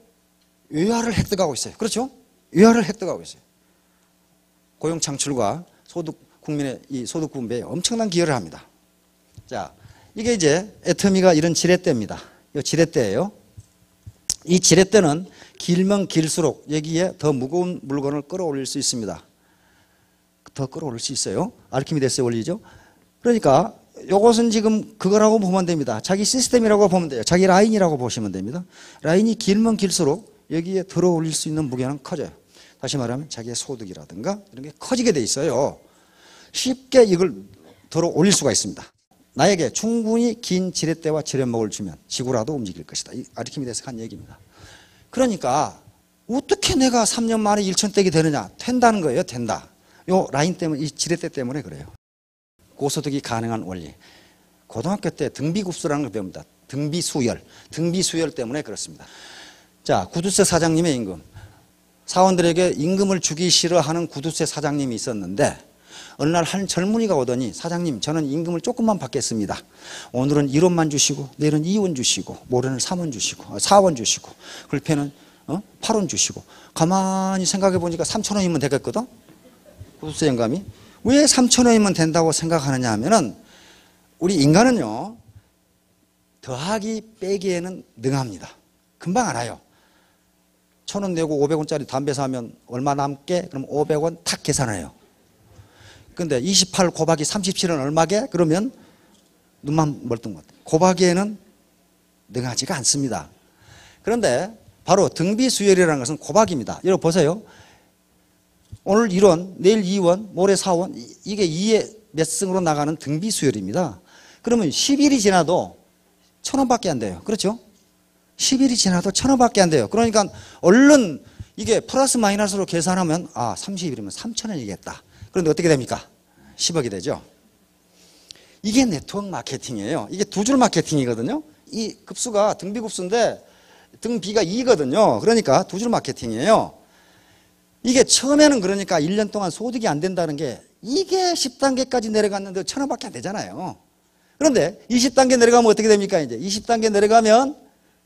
외화를 획득하고 있어요. 그렇죠? 외화를 획득하고 있어요. 고용 창출과 국민의 이 소득 분배에 엄청난 기여를 합니다. 자, 이게 이제 애터미가 이런 지렛대입니다. 이 지렛대예요. 이 지렛대는 길면 길수록 여기에 더 무거운 물건을 끌어올릴 수 있습니다. 더 끌어올릴 수 있어요. 아르키미데스의 원리죠. 그러니까 이것은 지금 그거라고 보면 됩니다. 자기 시스템이라고 보면 돼요. 자기 라인이라고 보시면 됩니다. 라인이 길면 길수록 여기에 들어올릴 수 있는 무게는 커져요. 다시 말하면 자기의 소득이라든가 이런 게 커지게 돼 있어요. 쉽게 이걸 들어올릴 수가 있습니다. 나에게 충분히 긴 지렛대와 지렛목을 주면 지구라도 움직일 것이다. 이 아르키미데스가 한 얘기입니다. 그러니까 어떻게 내가 3년 만에 1,000댁이 되느냐? 된다는 거예요. 된다. 요 라인 때문에, 이 지렛대 때문에 그래요. 고소득이 가능한 원리. 고등학교 때 등비급수라는 걸 배웁니다. 등비수열. 등비수열 때문에 그렇습니다. 자, 구두쇠 사장님의 임금. 사원들에게 임금을 주기 싫어하는 구두쇠 사장님이 있었는데 어느 날 한 젊은이가 오더니 사장님, 저는 임금을 조금만 받겠습니다. 오늘은 1원만 주시고 내일은 2원 주시고 모레는 3원 주시고 4원 주시고 글패는 8원 주시고 가만히 생각해 보니까 3,000원이면 되겠거든. 구두쇠 영감이 왜 3,000원이면 된다고 생각하느냐 하면은 우리 인간은요 더하기 빼기에는 능합니다. 금방 알아요. 1,000원 내고 500원짜리 담배 사면 얼마 남게? 그럼 500원 탁 계산해요. 근데 28 곱하기 37은 얼마게? 그러면 눈만 멀뚱멀뚱. 곱하기에는 능하지가 않습니다. 그런데 바로 등비수열이라는 것은 곱하기입니다. 여러분 보세요. 오늘 1원, 내일 2원, 모레 4원, 이게 2의 몇 승으로 나가는 등비수열입니다. 그러면 10일이 지나도 1,000원밖에 안 돼요. 그렇죠? 10일이 지나도 1,000원밖에 안 돼요. 그러니까 얼른 이게 플러스 마이너스로 계산하면 30일이면 3,000원이겠다. 그런데 어떻게 됩니까? 10억이 되죠. 이게 네트워크 마케팅이에요. 이게 두 줄 마케팅이거든요. 이 급수가 등비급수인데 등비가 2거든요. 그러니까 두 줄 마케팅이에요. 이게 처음에는 그러니까 1년 동안 소득이 안 된다는 게 이게 10단계까지 내려갔는데 1,000원밖에 안 되잖아요. 그런데 20단계 내려가면 어떻게 됩니까? 이제 20단계 내려가면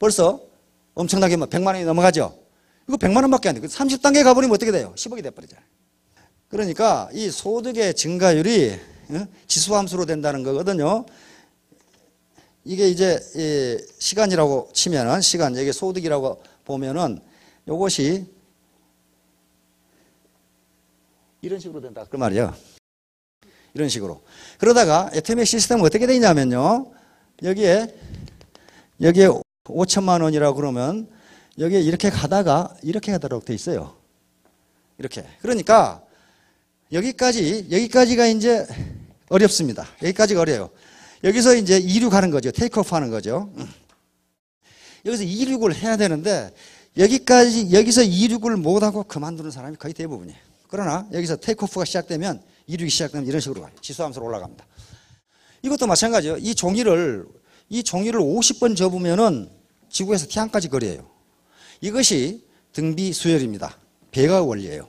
벌써 엄청나게 100만 원이 넘어가죠. 이거 100만 원밖에 안 돼요. 30단계 가버리면 어떻게 돼요? 10억이 돼버리잖아요. 그러니까 이 소득의 증가율이 지수함수로 된다는 거거든요. 이게 이제 시간이라고 치면은 시간, 여기 소득이라고 보면은 요것이 이런 식으로 된다 그 말이에요. 이런 식으로. 그러다가 애터미 시스템은 어떻게 되어 있냐면요, 여기에 5천만 원이라고 그러면 여기에 이렇게 가다가 이렇게 가도록 돼 있어요. 이렇게. 그러니까 여기까지가 이제 어렵습니다. 여기까지가 어려워요. 여기서 이제 이륙하는 거죠. 테이크오프 하는 거죠. 여기서 이륙을 해야 되는데 여기서 이륙을 못하고 그만두는 사람이 거의 대부분이에요. 그러나 여기서 테이크오프가 시작되면 이륙이 시작되면 이런 식으로 가요. 지수함수로 올라갑니다. 이것도 마찬가지예요. 이 종이를 50번 접으면은 지구에서 태양까지 거리예요. 이것이 등비 수열입니다. 배가 원리예요.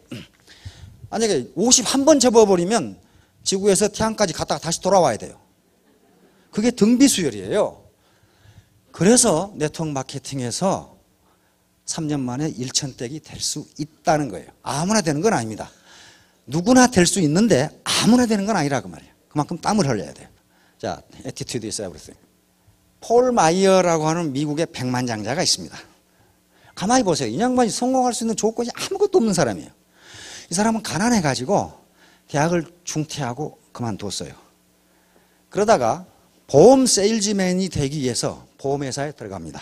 만약에 51번 접어버리면 지구에서 태양까지 갔다가 다시 돌아와야 돼요. 그게 등비 수열이에요. 그래서 네트워크 마케팅에서 3년 만에 1,000댁이 될 수 있다는 거예요. 아무나 되는 건 아닙니다. 누구나 될 수 있는데 아무나 되는 건 아니라 그 말이에요. 그만큼 땀을 흘려야 돼요. 자, Attitude is everything. 폴 마이어라고 하는 미국의 백만장자가 있습니다. 가만히 보세요. 이 양반이 성공할 수 있는 조건이 아무것도 없는 사람이에요. 이 사람은 가난해가지고 대학을 중퇴하고 그만뒀어요. 그러다가 보험 세일즈맨이 되기 위해서 보험회사에 들어갑니다.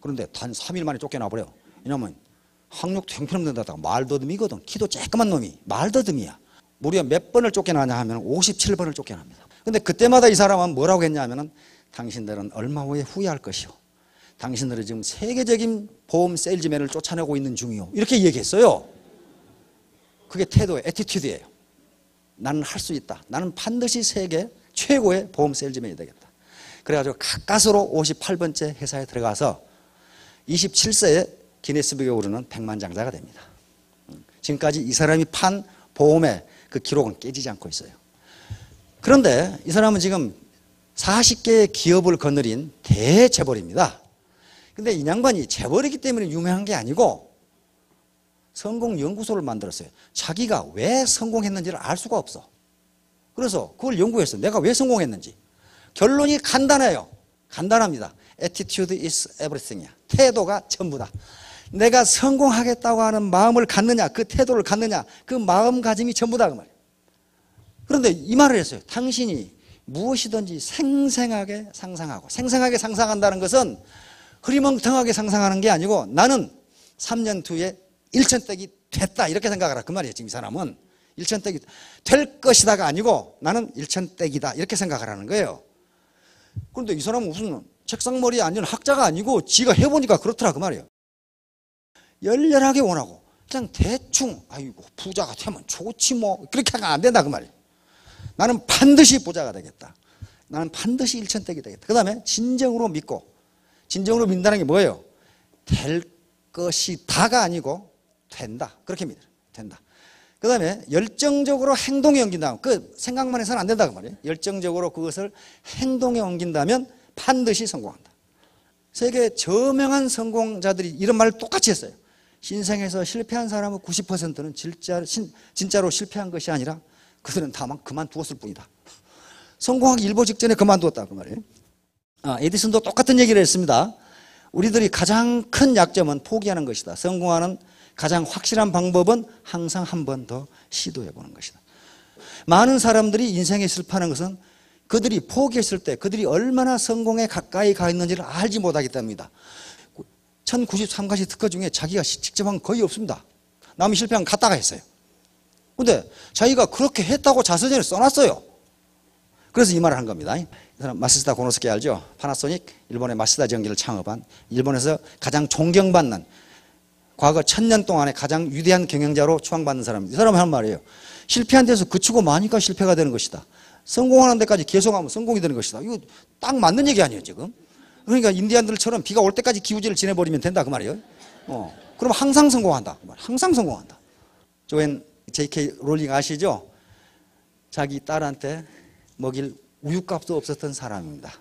그런데 단 3일 만에 쫓겨나버려요. 왜냐하면 학력도 형편없는데다가 말더듬이거든. 키도 쬐끄만 놈이 말더듬이야. 무려 몇 번을 쫓겨나냐 하면 57번을 쫓겨납니다. 근데 그때마다 이 사람은 뭐라고 했냐면은 당신들은 얼마 후에 후회할 것이요. 당신들은 지금 세계적인 보험 세일즈맨을 쫓아내고 있는 중이요. 이렇게 얘기했어요. 그게 태도예요. 애티튜드예요. 나는 할 수 있다. 나는 반드시 세계 최고의 보험 세일즈맨이 되겠다. 그래가지고 가까스로 58번째 회사에 들어가서 27세에 기네스북에 오르는 백만장자가 됩니다. 지금까지 이 사람이 판 보험의 그 기록은 깨지지 않고 있어요. 그런데 이 사람은 지금 40개의 기업을 거느린 대재벌입니다. 근데 이 양반이 재벌이기 때문에 유명한 게 아니고 성공 연구소를 만들었어요. 자기가 왜 성공했는지를 알 수가 없어. 그래서 그걸 연구했어요. 내가 왜 성공했는지. 결론이 간단해요. 간단합니다. Attitude is everything이야. 태도가 전부다. 내가 성공하겠다고 하는 마음을 갖느냐, 그 태도를 갖느냐, 그 마음가짐이 전부다 그 말이에요. 그런데 이 말을 했어요. 당신이 무엇이든지 생생하게 상상하고, 생생하게 상상한다는 것은 흐리멍텅하게 상상하는 게 아니고 나는 3년 뒤에 1,000댁이 됐다 이렇게 생각하라 그 말이에요. 지금 이 사람은 1,000댁이 될 것이다가 아니고 나는 1,000댁이다 이렇게 생각하라는 거예요. 그런데 이 사람은 무슨 책상머리에 앉은 학자가 아니고 지가 해보니까 그렇더라 그 말이에요. 열렬하게 원하고 그냥 대충 아이고 부자가 되면 좋지 뭐 그렇게 하면 안 된다 그 말이에요. 나는 반드시 부자가 되겠다. 나는 반드시 1,000댁이 되겠다. 그 다음에 진정으로 믿고, 진정으로 믿는다는 게 뭐예요? 될 것이 다가 아니고 된다. 그렇게 믿어요. 된다. 그 다음에 열정적으로 행동에 옮긴다. 그 생각만 해서는 안 된다 그 말이에요. 열정적으로 그것을 행동에 옮긴다면 반드시 성공한다. 세계 저명한 성공자들이 이런 말을 똑같이 했어요. 신생에서 실패한 사람은 90%는 진짜로 실패한 것이 아니라 그들은 다만 그만두었을 뿐이다. 성공하기 일보 직전에 그만두었다 그 말이에요. 에디슨도 똑같은 얘기를 했습니다. 우리들이 가장 큰 약점은 포기하는 것이다. 성공하는 가장 확실한 방법은 항상 한 번 더 시도해 보는 것이다. 많은 사람들이 인생에 실패하는 것은 그들이 포기했을 때 그들이 얼마나 성공에 가까이 가 있는지를 알지 못하기 때문이다. 1093가지 특허 중에 자기가 직접 한 건 거의 없습니다. 남이 실패한 건 갔다가 했어요. 근데 자기가 그렇게 했다고 자서전에 써놨어요. 그래서 이 말을 한 겁니다. 이 사람 마시다 고노스케 알죠? 파나소닉, 일본의 마시다 전기를 창업한 일본에서 가장 존경받는 과거 1000년 동안에 가장 위대한 경영자로 추앙받는 사람입니다. 이 사람이 한 말이에요. 실패한 데서 그치고 마니까 실패가 되는 것이다. 성공하는 데까지 계속하면 성공이 되는 것이다. 이거 딱 맞는 얘기 아니에요 지금? 그러니까 인디안들처럼 비가 올 때까지 기우제를 지내버리면 된다 그 말이에요. 그럼 항상 성공한다. 항상 성공한다. 조앤 J.K. 롤링 아시죠? 자기 딸한테 먹일 우유값도 없었던 사람입니다.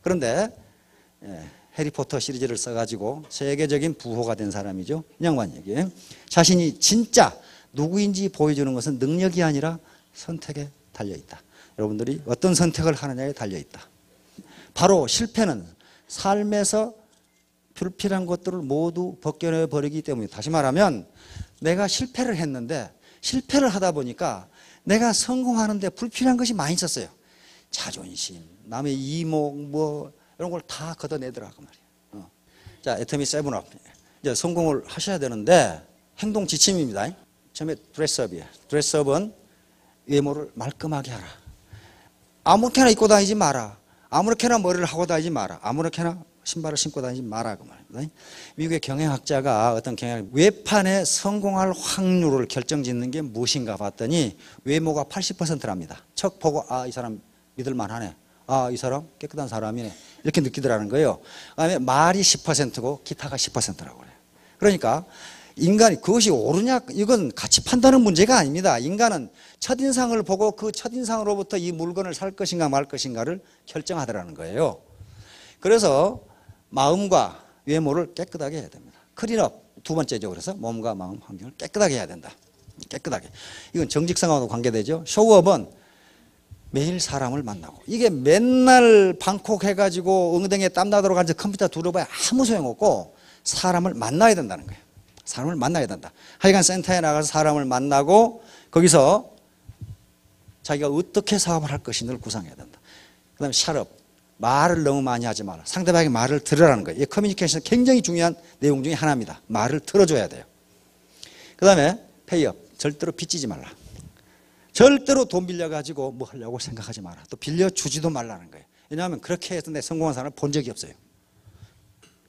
그런데 해리포터 시리즈를 써가지고 세계적인 부호가 된 사람이죠. 이 양반 얘기예요. 자신이 진짜 누구인지 보여주는 것은 능력이 아니라 선택에 달려있다. 여러분들이 어떤 선택을 하느냐에 달려있다. 바로 실패는 삶에서 불필요한 것들을 모두 벗겨내버리기 때문에, 다시 말하면 내가 실패를 했는데 실패를 하다 보니까 내가 성공하는데 불필요한 것이 많이 있었어요. 자존심, 남의 이목 뭐 이런 걸 다 걷어내더라고 말이에요. 자, 애터미 세븐업. 이제 성공을 하셔야 되는데 행동 지침입니다. 처음에 드레스업이에요. 드레스업은 외모를 말끔하게 하라. 아무렇게나 입고 다니지 마라. 아무렇게나 머리를 하고 다니지 마라. 아무렇게나 신발을 신고 다니지 마라 그 말입니다. 미국의 경영학자가 어떤 외판에 성공할 확률을 결정짓는 게 무엇인가 봤더니 외모가 80%랍니다. 척 보고 아, 이 사람 믿을만하네. 아, 이 사람 깨끗한 사람이네. 이렇게 느끼더라는 거예요. 그다음에 말이 10%고 기타가 10%라고 그래요. 그러니까 인간이 그것이 옳으냐 이건 가치 판단의 문제가 아닙니다. 인간은 첫인상을 보고 그 첫인상으로부터 이 물건을 살 것인가 말 것인가를 결정하더라는 거예요. 그래서 마음과 외모를 깨끗하게 해야 됩니다. 클린업 두 번째죠. 그래서 몸과 마음 환경을 깨끗하게 해야 된다. 깨끗하게. 이건 정직성하고도 관계되죠. 쇼업은 매일 사람을 만나고 이게 맨날 방콕 해가지고 엉덩이에 땀 나도록 앉아 컴퓨터 둘러봐야 아무 소용없고 사람을 만나야 된다는 거예요. 사람을 만나야 된다. 하여간 센터에 나가서 사람을 만나고 거기서 자기가 어떻게 사업을 할 것인지를 구상해야 된다. 그 다음에 샷업. 말을 너무 많이 하지 마라. 상대방의 말을 들으라는 거예요. 이 커뮤니케이션 굉장히 중요한 내용 중에 하나입니다. 말을 들어줘야 돼요. 그 다음에 페이업. 절대로 빚지지 말라. 절대로 돈 빌려가지고 뭐 하려고 생각하지 마라. 또 빌려주지도 말라는 거예요. 왜냐하면 그렇게 해서 내 성공한 사람을 본 적이 없어요.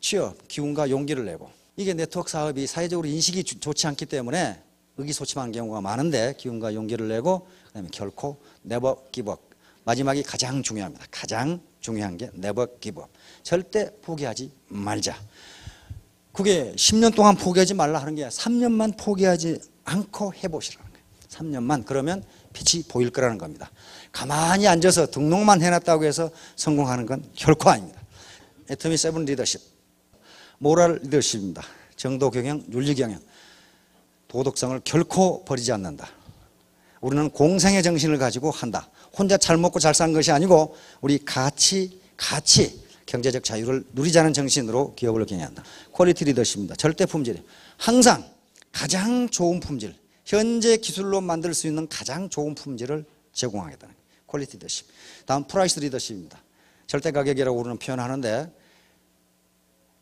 취업, 기운과 용기를 내고 이게 네트워크 사업이 사회적으로 인식이 좋지 않기 때문에 의기소침한 경우가 많은데 기운과 용기를 내고 그다음에 결코 never give up. 마지막이 가장 중요합니다. 가장 중요한 게 never give up. 절대 포기하지 말자. 그게 10년 동안 포기하지 말라 하는 게 3년만 포기하지 않고 해보시라는 거예요. 3년만 그러면 빛이 보일 거라는 겁니다. 가만히 앉아서 등록만 해놨다고 해서 성공하는 건 결코 아닙니다. 애터미 세븐 리더십. 모랄 리더십입니다. 정도 경영, 윤리 경영. 도덕성을 결코 버리지 않는다. 우리는 공생의 정신을 가지고 한다. 혼자 잘 먹고 잘 사는 것이 아니고 우리 같이 경제적 자유를 누리자는 정신으로 기업을 경영한다. 퀄리티 리더십입니다. 절대 품질. 항상 가장 좋은 품질, 현재 기술로 만들 수 있는 가장 좋은 품질을 제공하겠다는 퀄리티 리더십. 다음 프라이스 리더십입니다. 절대 가격이라고 우리는 표현하는데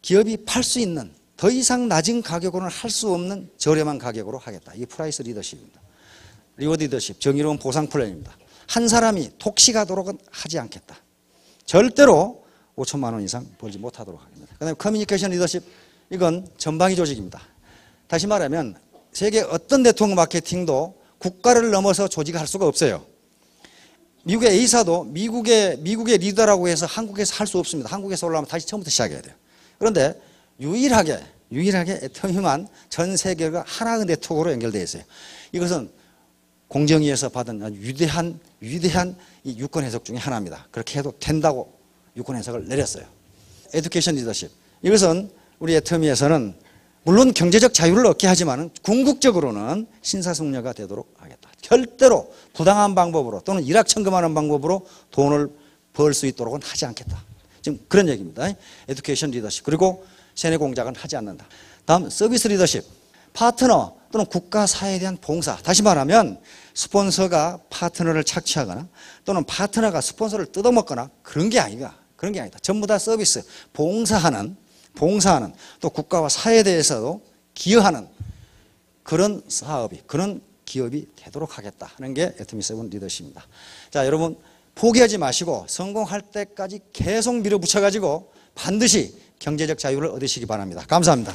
기업이 팔 수 있는 더 이상 낮은 가격으로는 할 수 없는 저렴한 가격으로 하겠다. 이게 프라이스 리더십입니다. 리워드 리더십, 정의로운 보상 플랜입니다. 한 사람이 독식하도록은 하지 않겠다. 절대로 5천만 원 이상 벌지 못하도록 하겠습니다. 그 다음에 커뮤니케이션 리더십, 이건 전방위 조직입니다. 다시 말하면 세계 어떤 네트워크 마케팅도 국가를 넘어서 조직을 할 수가 없어요. 미국의 A사도 미국의 리더라고 해서 한국에서 할 수 없습니다. 한국에서 올라오면 다시 처음부터 시작해야 돼요. 그런데 유일하게 애터미만 전 세계가 하나의 네트워크로 연결되어 있어요. 이것은 공정위에서 받은 아주 위대한 이 유권 해석 중에 하나입니다. 그렇게 해도 된다고 유권 해석을 내렸어요. 에듀케이션 리더십. 이것은 우리 애터미에서는 물론 경제적 자유를 얻게 하지만 궁극적으로는 신사숙녀가 되도록 하겠다. 절대로 부당한 방법으로 또는 일확천금하는 방법으로 돈을 벌 수 있도록은 하지 않겠다. 지금 그런 얘기입니다. 에듀케이션 리더십. 그리고 세뇌 공작은 하지 않는다. 다음 서비스 리더십. 파트너 또는 국가 사회에 대한 봉사. 다시 말하면 스폰서가 파트너를 착취하거나 또는 파트너가 스폰서를 뜯어먹거나 그런 게 아니다. 전부 다 서비스, 봉사하는 또 국가와 사회에 대해서도 기여하는 그런 사업이, 그런 기업이 되도록 하겠다 하는 게 애터미 세븐 리더십입니다. 자, 여러분 포기하지 마시고 성공할 때까지 계속 밀어붙여가지고 반드시 경제적 자유를 얻으시기 바랍니다. 감사합니다.